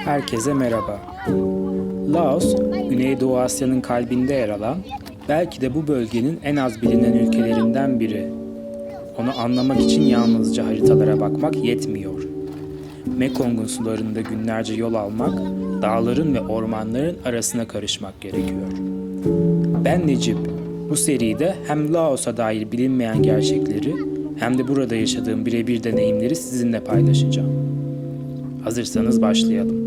Herkese merhaba. Laos, Güneydoğu Asya'nın kalbinde yer alan, belki de bu bölgenin en az bilinen ülkelerinden biri. Onu anlamak için yalnızca haritalara bakmak yetmiyor. Mekong'un sularında günlerce yol almak, dağların ve ormanların arasına karışmak gerekiyor. Ben Necip. Bu seride hem Laos'a dair bilinmeyen gerçekleri hem de burada yaşadığım birebir deneyimleri sizinle paylaşacağım. Hazırsanız başlayalım.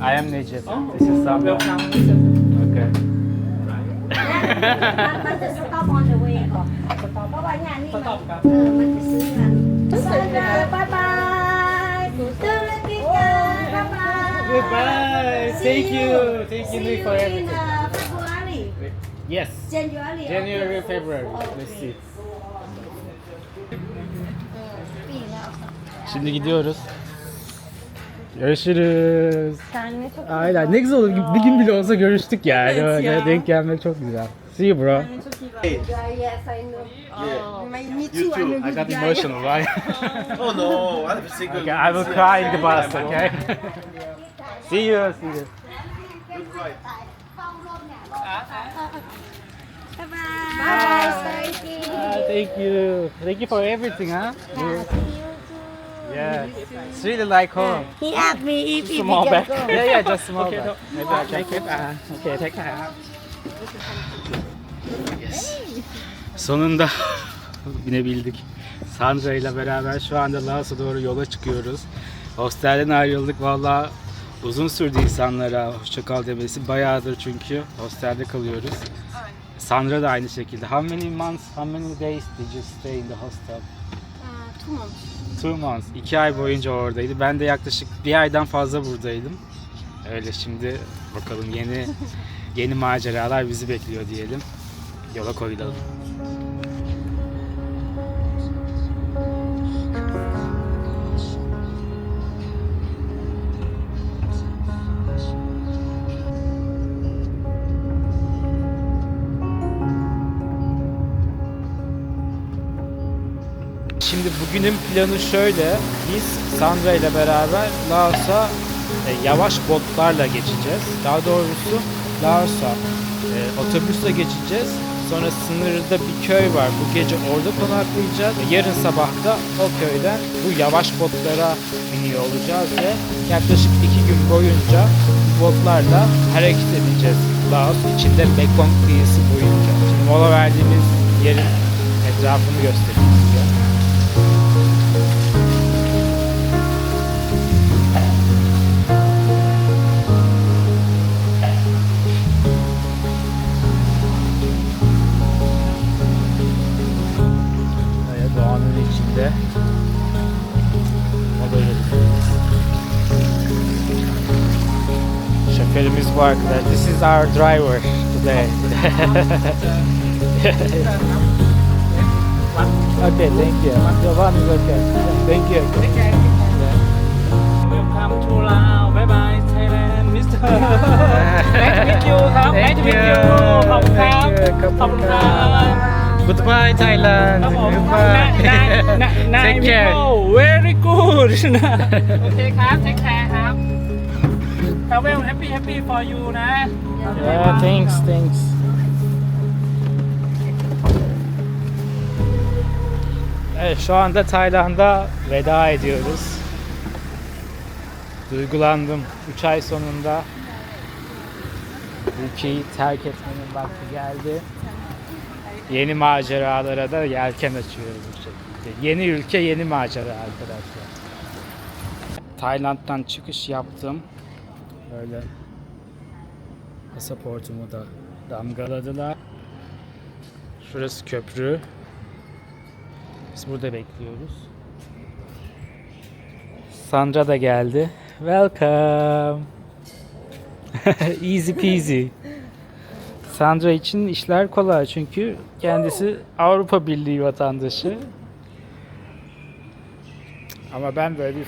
I am Necip. This is Sam. Okay. มันจะสต็อป on the way ก่อนเพราะว่าอย่างนี้มันจะซื้อกันบ๊ายบายตื่นแล้วกินกันบ๊ายบาย Goodbye. Thank you for everything. February Yes. January February. Let's see. Şimdi gidiyoruz. Görüşürüz. Kendine çok Aynen. Ne güzel olur. Bir gün bile olsa görüştük yani. Evet Böyle ya. denk gelmek çok güzel. See you bro. yes I know me too I'm a I good got guy emotional, right? Oh no, I'm single. Okay, I will cry in the bus, okay? See you. bye Thank you. Thank you for everything, huh? Yeah. It's really like home. he asked me if Small we bag. can go Yeah, just small bag. Maybe I can keep. Okay, take care. Yes. Sonunda binebildik. Sandra ile beraber şu anda Laos'a doğru yola çıkıyoruz. Hostelden ayrıldık. Vallahi uzun sürdü insanlara hoşça kal demesi. Bayağıdır çünkü hostelde kalıyoruz. Sandra da aynı şekilde. How many months, how many days did you stay in the hostel? 2 months 2 months. 2 ay boyunca oradaydı. Ben de yaklaşık bir aydan fazla buradaydım. Öyle şimdi bakalım yeni maceralar bizi bekliyor diyelim. Yola koyulalım. Şimdi bugünün planı şöyle. Biz Sandra ile beraber Laos'a yavaş botlarla geçeceğiz. Daha doğrusu Laos'a otobüsle geçeceğiz. Sonra sınırda bir köy var. Bu gece orada konaklayacağız. Yarın sabah da o köyden bu yavaş botlara biniyor olacağız ve yaklaşık 2 gün boyunca botlarla hareket edeceğiz. Laos içinde Mekong kıyısı boyunca. Şimdi mola verdiğimiz yerin etrafını göstereyim size. Doğanın içinde mola veriyoruz. Şoförümüz bu arkadaş. This is our driver today. Okay, thank you. The one is okay. Thank you. Welcome to Laos. Bye bye Thailand, Mr. Nice to meet you ครับ Nice to meet you ขอบคุณครับ ขอบคุณครับ Goodbye Thailand. ครับผม Goodbye. Take care. Very good โอเคครับ Take care ครับ Travel happy for you นะ Yeah, thanks. Evet, şu anda Tayland'a veda ediyoruz. Duygulandım. 3 ay sonunda ülkeyi terk etmenin vakti geldi. Yeni maceralara da yelken açıyoruz bu şekilde. Yeni ülke, yeni macera arkadaşlar. Tayland'dan çıkış yaptım. Böyle pasaportumu da damgaladılar. Şurası köprü. Biz burada bekliyoruz. Sandra da geldi. Welcome. Easy peasy. Sandra için işler kolay çünkü kendisi Avrupa Birliği vatandaşı. Ama ben böyle bir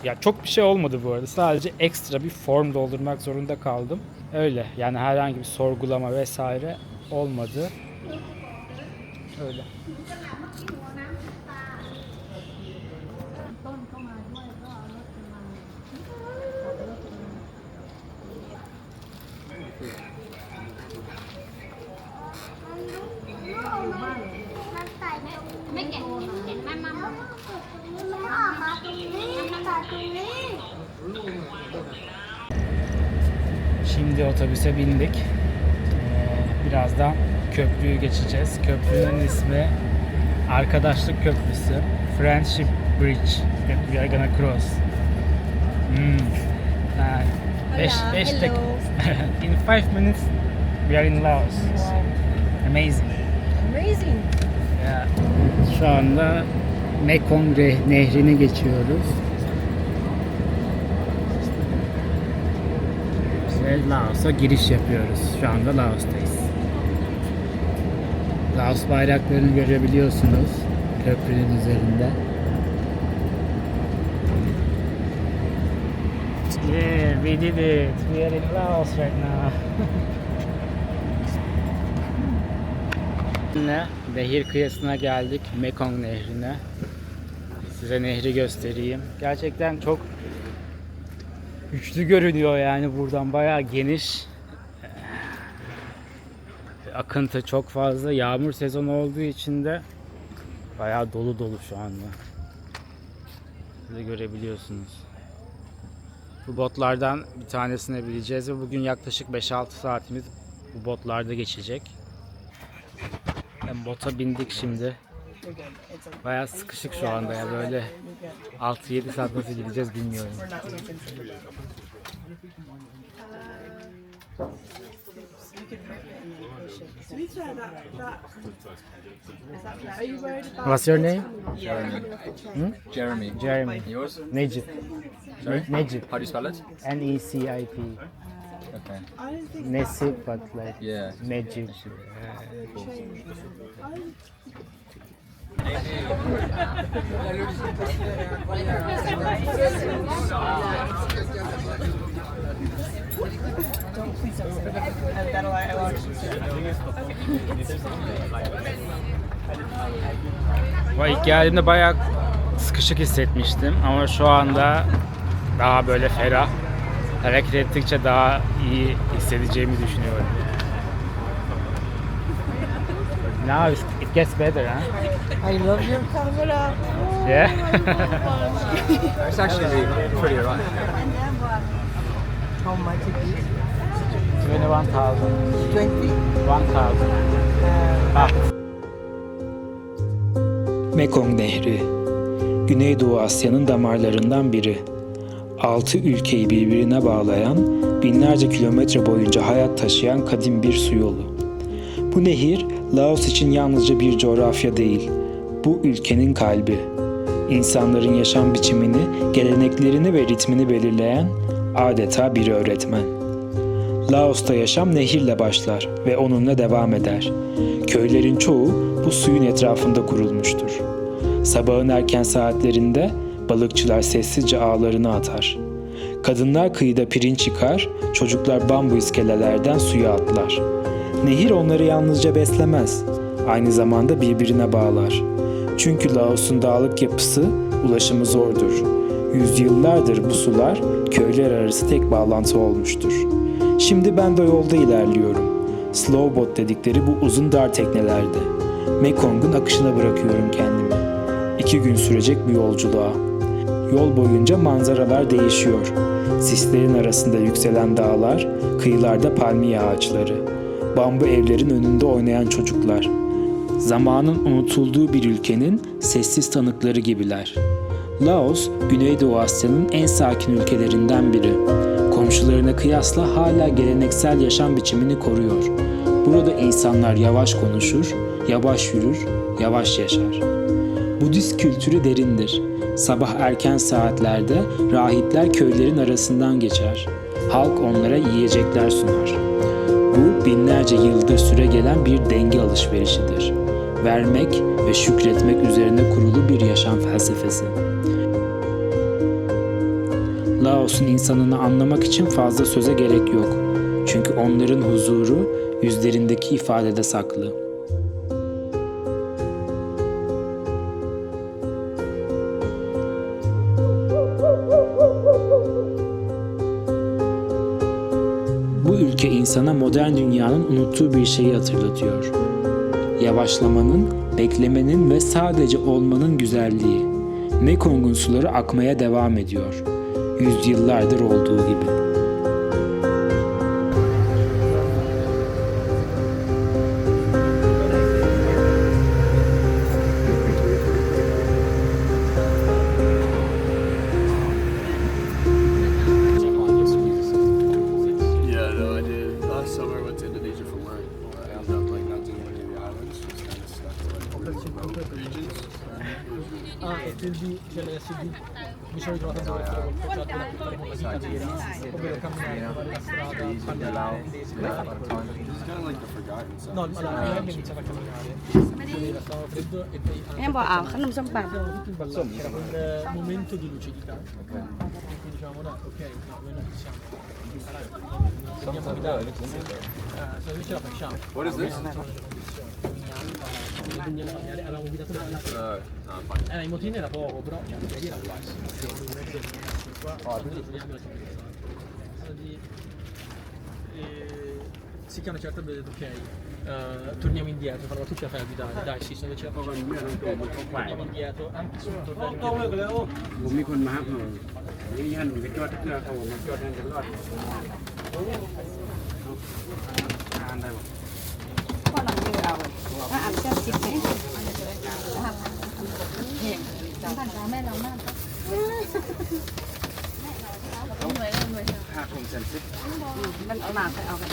ya çok bir şey olmadı bu arada. Sadece ekstra bir form doldurmak zorunda kaldım. Öyle. Yani herhangi bir sorgulama vesaire olmadı. Öyle. Şimdi otobüse bindik. Birazdan köprüyü geçeceğiz. Köprünün ismi Arkadaşlık Köprüsü. Friendship Bridge. That we are gonna cross. 5 dakika. In 5 minutes we are in Laos. Amazing. Amazing. Ya, şu anda Mekong Nehri'ni geçiyoruz. Ve Laos'a giriş yapıyoruz. Şu anda Laos'tayız. Laos bayraklarını görebiliyorsunuz köprünün üzerinde. Yeah, we did it. We are in Laos right now. Nehir kıyısına geldik, Mekong Nehri'ne. Size nehri göstereyim. Gerçekten çok güçlü görünüyor yani buradan, bayağı geniş. Akıntı çok fazla. Yağmur sezonu olduğu için de bayağı dolu şu anda. Siz de görebiliyorsunuz. Bu botlardan bir tanesine bineceğiz ve bugün yaklaşık 5-6 saatimiz bu botlarda geçecek. Bota bindik şimdi. Bayağı sıkışık şu anda ya, böyle 6-7 saat nasıl gideceğiz bilmiyorum. What's your name? Jeremy. Jeremy. Yours? Necip. Sorry? Necip. How do you spell it? Necip. Okay. Necip, but like Yeah. Necip. İlk geldiğimde bayağı sıkışık hissetmiştim ama şu anda daha böyle ferah, hareket ettikçe daha iyi hissedeceğimi düşünüyorum. Now it gets better, huh? I love your camera. Yeah. It's actually pretty alright. How much it is? 21,000. 20. 1,000. Baht. Mekong Nehri, Güneydoğu Asya'nın damarlarından biri. 6 ülkeyi birbirine bağlayan, binlerce kilometre boyunca hayat taşıyan kadim bir su yolu. Bu nehir, Laos için yalnızca bir coğrafya değil, bu ülkenin kalbi. İnsanların yaşam biçimini, geleneklerini ve ritmini belirleyen adeta bir öğretmen. Laos'ta yaşam nehirle başlar ve onunla devam eder. Köylerin çoğu bu suyun etrafında kurulmuştur. Sabahın erken saatlerinde balıkçılar sessizce ağlarını atar. Kadınlar kıyıda pirinç yıkar, çocuklar bambu iskelelerden suya atlar. Nehir onları yalnızca beslemez, aynı zamanda birbirine bağlar. Çünkü Laos'un dağlık yapısı, ulaşımı zordur. Yüzyıllardır bu sular köyler arası tek bağlantı olmuştur. Şimdi ben de yolda ilerliyorum. Slowboat dedikleri bu uzun dar teknelerde. Mekong'un akışına bırakıyorum kendimi. 2 gün sürecek bu yolculuğa. Yol boyunca manzaralar değişiyor. Sislerin arasında yükselen dağlar, kıyılarda palmiye ağaçları. Bambu evlerin önünde oynayan çocuklar. Zamanın unutulduğu bir ülkenin sessiz tanıkları gibiler. Laos, Güneydoğu Asya'nın en sakin ülkelerinden biri. Komşularına kıyasla hala geleneksel yaşam biçimini koruyor. Burada insanlar yavaş konuşur, yavaş yürür, yavaş yaşar. Budist kültürü derindir. Sabah erken saatlerde rahipler köylerin arasından geçer. Halk onlara yiyecekler sunar. Bu binlerce yıldır süregelen bir denge alışverişidir. Vermek ve şükretmek üzerine kurulu bir yaşam felsefesi. Laos'un insanını anlamak için fazla söze gerek yok. Çünkü onların huzuru yüzlerindeki ifadede saklı. Bu ülke insana modern dünyanın unuttuğu bir şeyi hatırlatıyor. Yavaşlamanın, beklemenin ve sadece olmanın güzelliği. Mekong'un suları akmaya devam ediyor. Yüzyıllardır olduğu gibi. Yeah, no, I did. Last summer I went to Indonesia for work. I ended up like not doing any of the islands, just kind of stuck to like remote regions. E quindi mi sono ritrovato a fare una cittadina, ovvero camminare, fare la strada, parlare inglese, It's kind of like the forgotten side. no, allora prima che iniziava a camminare, stava freddo e poi ยังบอกเอาขนมส้มปัง tutto il ballare, c'era quel momento di lucidità. Quindi diciamo no, ok, no, noi non possiamo imparare, non andiamo a guidare, se noi ce la facciamo. What is this? Quindi avevamo guidato la in motrina era poco, però ieri era quasi. Si chiama certo abbiamo detto ok, torniamo indietro, farò tutti a fare a guidare, dai sì, se noi ce la facciamo, torniamo indietro, anche se non torniamo indietro. ผมมีคนมาครับนี่ยันไปจอดเพื่อเขามาจอดนั่นจะรอดทานได้บ่ ก็ลองดูเอาถ้าอ่านแค่สิบไหมสัมผัสแม่เรามาก ค่าคงเซ็นซิป มันเอามาไปเอากัน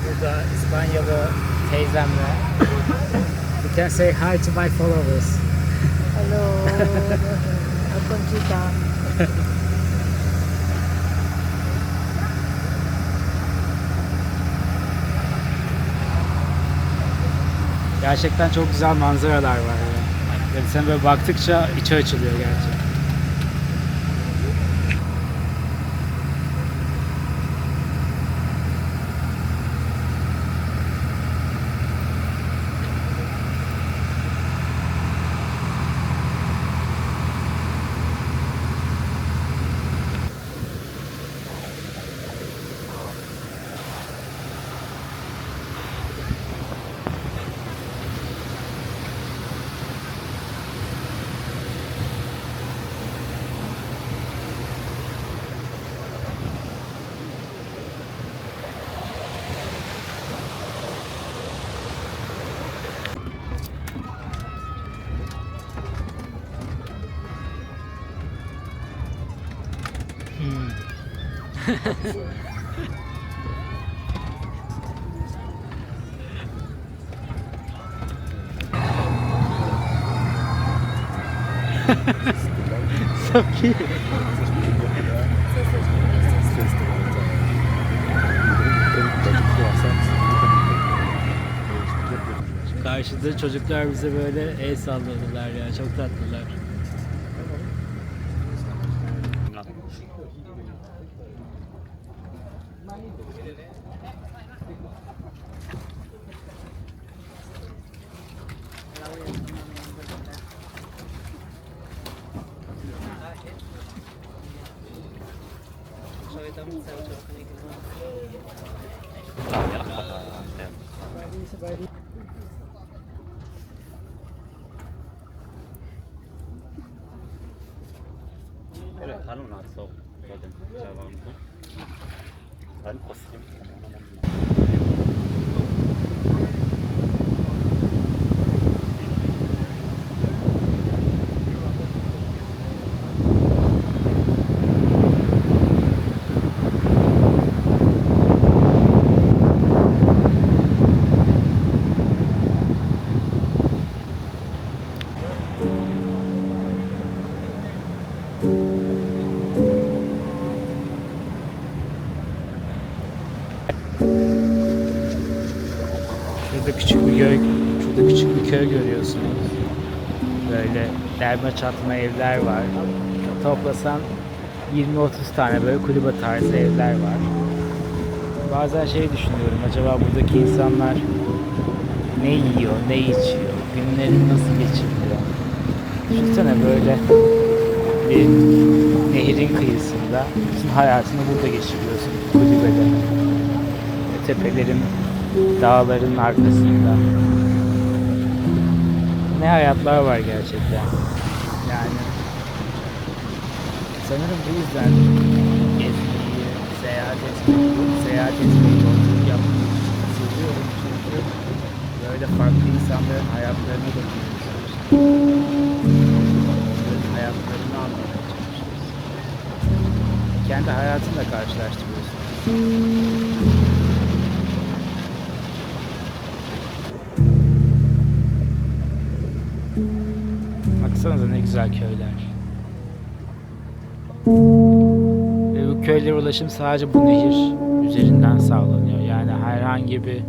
Burada İspanyalı teyzemle. You can say hi to my followers. Hello เอาคนชื่อจอน Gerçekten çok güzel manzaralar var. Yani sen böyle baktıkça içi açılıyor gerçekten. So cute. Karşıda çocuklar bize böyle el salladılar ya, çok tatlılar. 그래 단은 왔어. 거든 잡아놓고 난 컸어. Şurada küçük bir köy görüyorsunuz. Böyle derme çatma evler var. Toplasan 20-30 tane böyle kulübe tarzı evler var. Bazen şey düşünüyorum, acaba buradaki insanlar ne yiyor, ne içiyor, günlerini nasıl geçiriyor? Düşünsene böyle bir nehirin kıyısında bütün hayatını burada geçiriyorsun, kulübede. Tepelerin, dağların arkasında. Ne hayatlar var gerçekten. Yani sanırım bu yüzden gezmeyi, seyahat etmeyi, yolculuk yapmayı seviyorum. Çünkü böyle farklı insanların hayatlarını da görüyoruz. Onların hayatlarını anlamaya çalışıyoruz. Kendi hayatınla karşılaştırıyorsun. Baksanıza ne güzel köyler. Ve bu köylere ulaşım sadece bu nehir üzerinden sağlanıyor. Yani herhangi bir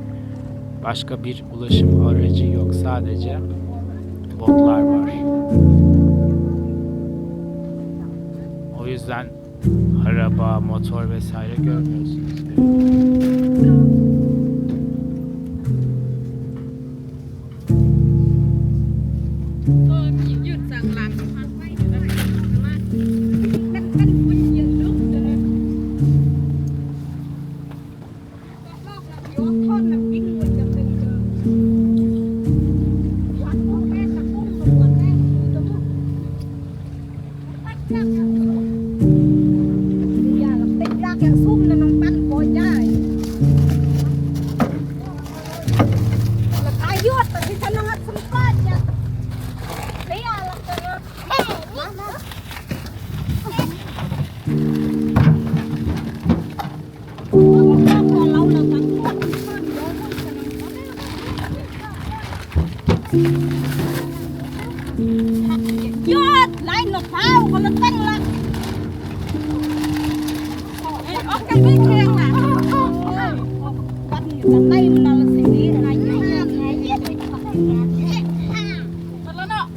başka bir ulaşım aracı yok. Sadece botlar var. O yüzden araba, motor vesaire görmüyorsunuz. Yốt lại nó phao còn nó tăng lắm. Ở cái bên kia mà. Bắt người ta tay nó là gì đi là như thế này. Thật là nó.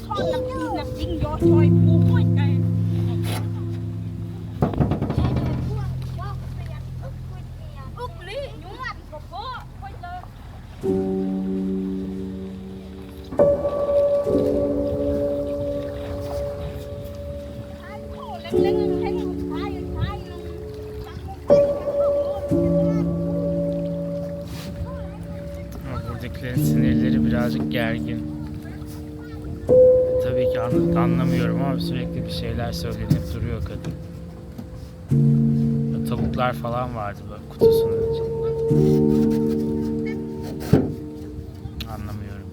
Con làm chính gió trôi bù mỗi cái. Buradakilerin sinirleri birazcık gergin. Tabii ki anlamıyorum ama sürekli bir şeyler söylenip duruyor kadın. Tavuklar falan vardı böyle kutusunun içinde. Anlamıyorum.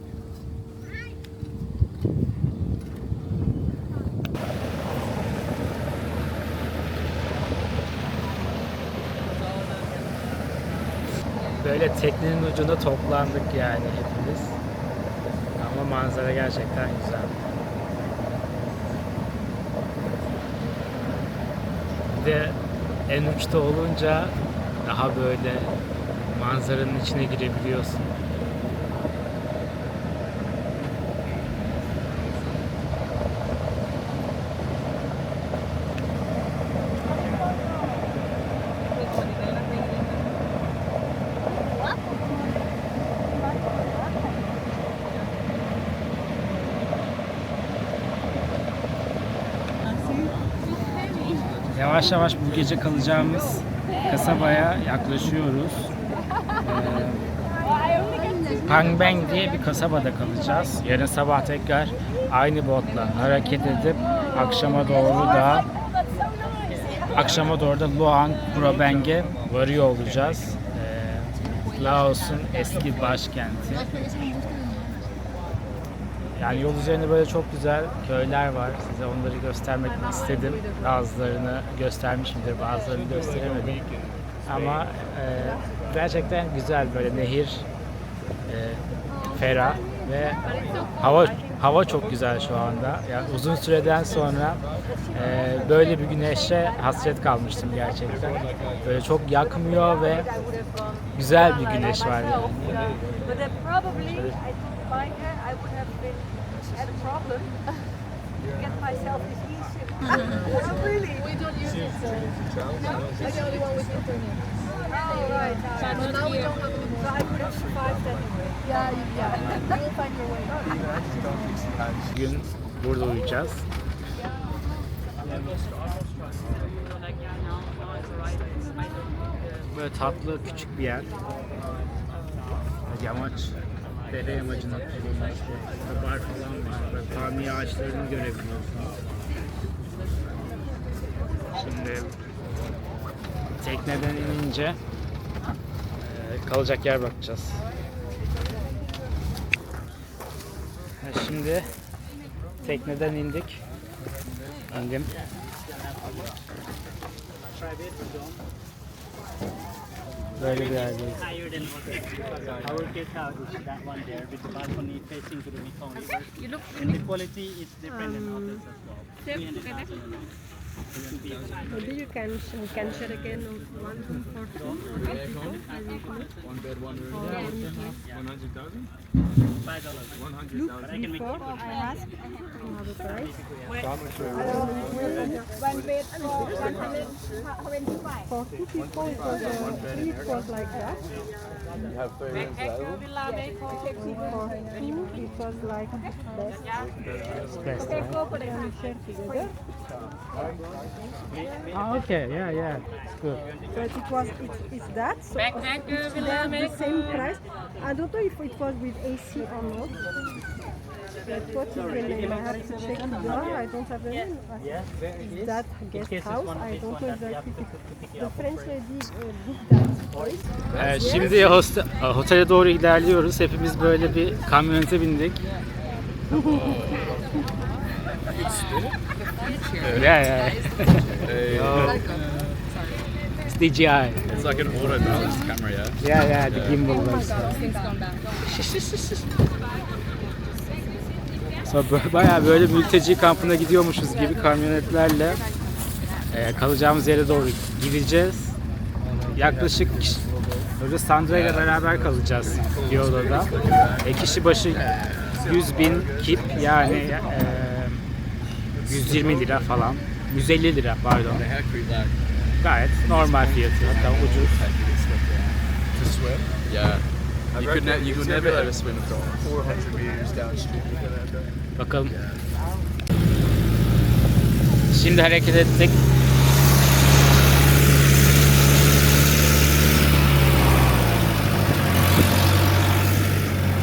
Böyle teknenin ucunda toplandık yani hepimiz. Ama manzara gerçekten güzel. Bir de en uçta olunca daha böyle manzaranın içine girebiliyorsun. Yavaş yavaş bu gece kalacağımız kasabaya yaklaşıyoruz. Pangbeng diye bir kasabada kalacağız. Yarın sabah tekrar aynı botla hareket edip akşama doğru da Luang Prabang'e varıyor olacağız. Laos'un eski başkenti. Yani yol üzerinde böyle çok güzel köyler var. Size onları göstermek istedim. Bazılarını göstermişimdir, bazılarını gösteremedim. Ama gerçekten güzel böyle nehir, ferah ve Hava çok güzel şu anda. Yani uzun süreden sonra böyle bir güneşe hasret kalmıştım gerçekten. Böyle çok yakmıyor ve güzel bir güneş var. Yani. But then probably I think by her I would have been had a problem to get myself this eSIM. Really? We don't use it. No? I'm the only one with internet. Oh, right. But now we don't have it. So I would have survived anyway. Yeah. You will find your way. Bugün burada uyuyacağız. Böyle tatlı küçük bir yer. Yamaç, dere yamacına kurulmuş bir bar falan var. Böyle palmiye ağaçlarını görebiliyorsunuz. Şimdi tekneden inince kalacak yer bakacağız. Şimdi tekneden indik. İndim. Böyle bir yerdeyiz. Higher than our guest house is that one there with the balcony facing to the Mekong River. You look And the quality is different than others as well. safe together. Maybe you can share again one room for two or three people. One bed, one room. Yeah. 100,000? $5. But I can make Before it. I asked the price. One bed for 125. For two people it was like that. You have 3 rooms available? For two it was like this. Best, Okay, right? go for the And we share together. Ah, okay, yeah, it's good. But it's that. So they have the same price. I don't know if it was with AC or not. But what is the name? I have to check it. No, I don't have the name. Is that guest house? I don't know exactly. The French lady booked that place. Şimdi otele doğru ilerliyoruz. Hepimiz böyle bir kamyonete bindik. Yeah. It's DJI. It's like an auto balanced camera, yeah? Yeah, the gimbal was. So bayağı böyle mülteci kampına gidiyormuşuz gibi kamyonetlerle kalacağımız yere doğru gideceğiz. Yaklaşık böyle Sandra ile beraber kalacağız bir odada. Kişi başı 100.000 kip yani 120 lira falan. 150 lira pardon. Gayet normal fiyatı, hatta ucuz. To swim? Yeah. You could never ever swim across. 400 meters downstream. You gotta have that. Bakalım. Şimdi hareket ettik.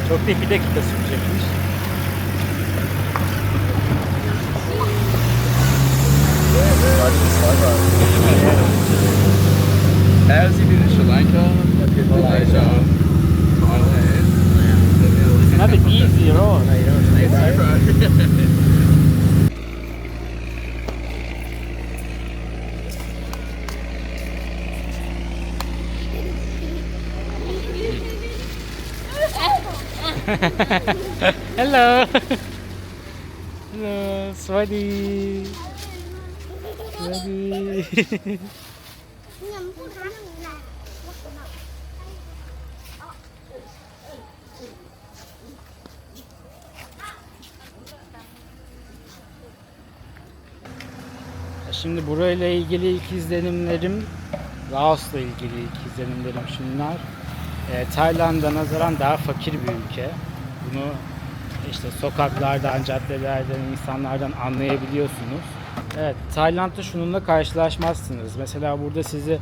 Çok değil, bir dakika sürecekmiş. As you do in Sri Lanka, Malaysia, Thailand. It's not an easy road. Hello. Hello, Swadee. Swadee. Şimdi burayla ilgili ilk izlenimlerim, Laos'la ilgili ilk izlenimlerim şunlar. Tayland'a nazaran daha fakir bir ülke. Bunu işte sokaklardan, caddelerden, insanlardan anlayabiliyorsunuz. Evet, Tayland'da şununla karşılaşmazsınız. Mesela burada sizi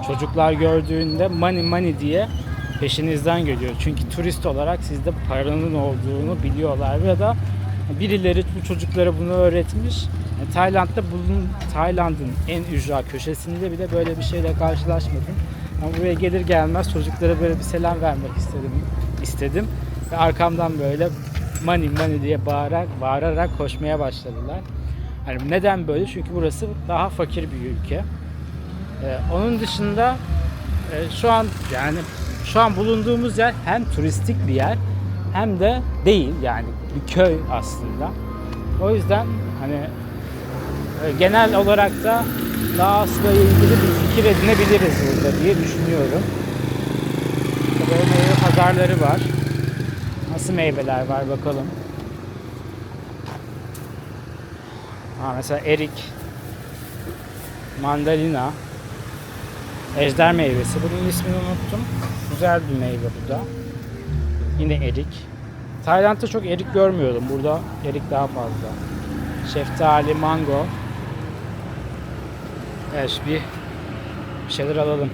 çocuklar gördüğünde money diye peşinizden geliyor. Çünkü turist olarak sizde paranın olduğunu biliyorlar ya da birileri bu çocuklara bunu öğretmiş. Tayland'ın en ücra köşesinde bile böyle bir şeyle karşılaşmadım. Ama buraya gelir gelmez çocuklara böyle bir selam vermek istedim. Ve arkamdan böyle money diye bağırarak koşmaya başladılar. Yani neden böyle? Çünkü burası daha fakir bir ülke. Onun dışında şu an bulunduğumuz yer hem turistik bir yer hem de değil, yani bir köy aslında. O yüzden hani genel olarak da Laos'la ilgili bir fikir edinebiliriz burada diye düşünüyorum. Böyle meyve pazarları var. Nasıl meyveler var bakalım. Mesela erik, mandalina, ejder meyvesi. Bunun ismini unuttum. Güzel bir meyve bu da. Yine erik. Tayland'da çok erik görmüyorum. Burada erik daha fazla. Şeftali, mango. Evet, bir şeyler alalım.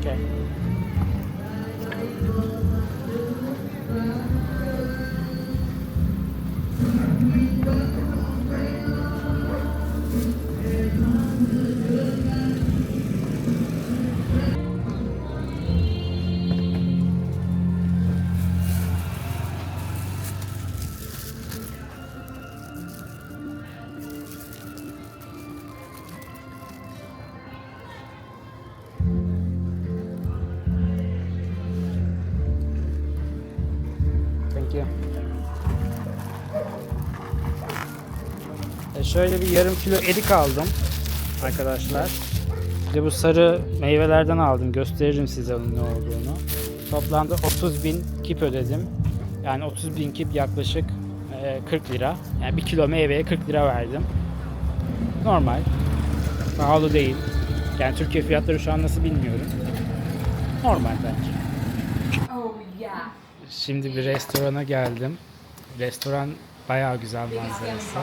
Okay. Thank you. Şöyle bir yarım kilo erik aldım arkadaşlar. Bir de bu sarı meyvelerden aldım. Gösteririm size onun ne olduğunu. Toplamda 30.000 kip ödedim. Yani 30.000 kip yaklaşık 40 lira. Yani 1 kilo meyveye 40 lira verdim. Normal. Pahalı değil. Yani Türkiye fiyatları şu an nasıl bilmiyorum. Normal bence. Şimdi bir restorana geldim. Restoran bayağı güzel manzarası.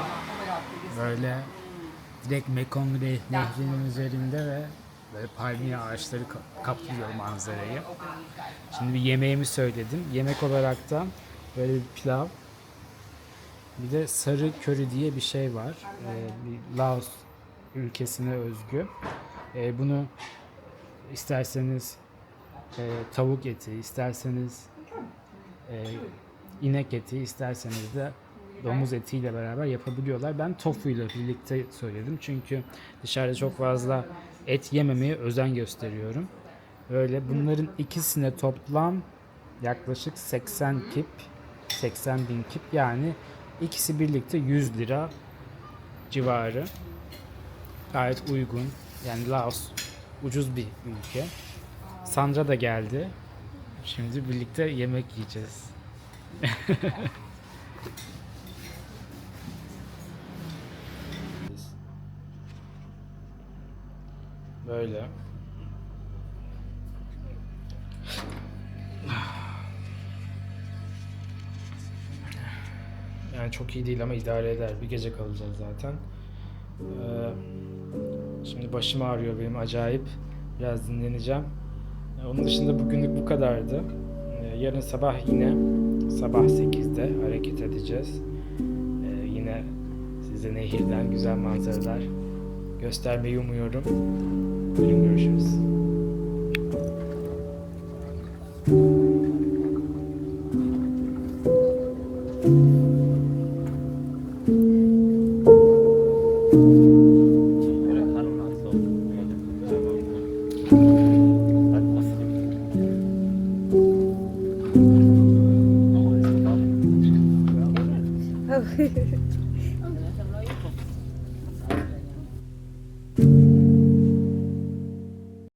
Böyle direkt Mekong Nehri'nin üzerinde ve böyle palmiye ağaçları kaplıyor manzarayı. Şimdi bir yemeğimi söyledim. Yemek olarak da böyle bir pilav. Bir de sarı köri diye bir şey var. Bir Laos ülkesine özgü. Bunu isterseniz tavuk eti, isterseniz inek eti, isterseniz de domuz etiyle beraber yapabiliyorlar. Ben tofu ile birlikte söyledim çünkü dışarıda çok fazla et yememeye özen gösteriyorum. Böyle bunların ikisine toplam yaklaşık 80 kip, 80.000 kip, yani ikisi birlikte 100 lira civarı. Gayet uygun. Yani Laos ucuz bir ülke. Sandra da geldi. Şimdi birlikte yemek yiyeceğiz. Böyle. Yani çok iyi değil ama idare eder. Bir gece kalacağız zaten. Şimdi başım ağrıyor benim acayip. Biraz dinleneceğim. Onun dışında bugünlük bu kadardı. Yarın sabah yine sabah 8'de hareket edeceğiz. Yine size nehirden güzel manzaralar göstermeyi umuyorum. Bugün görüşürüz.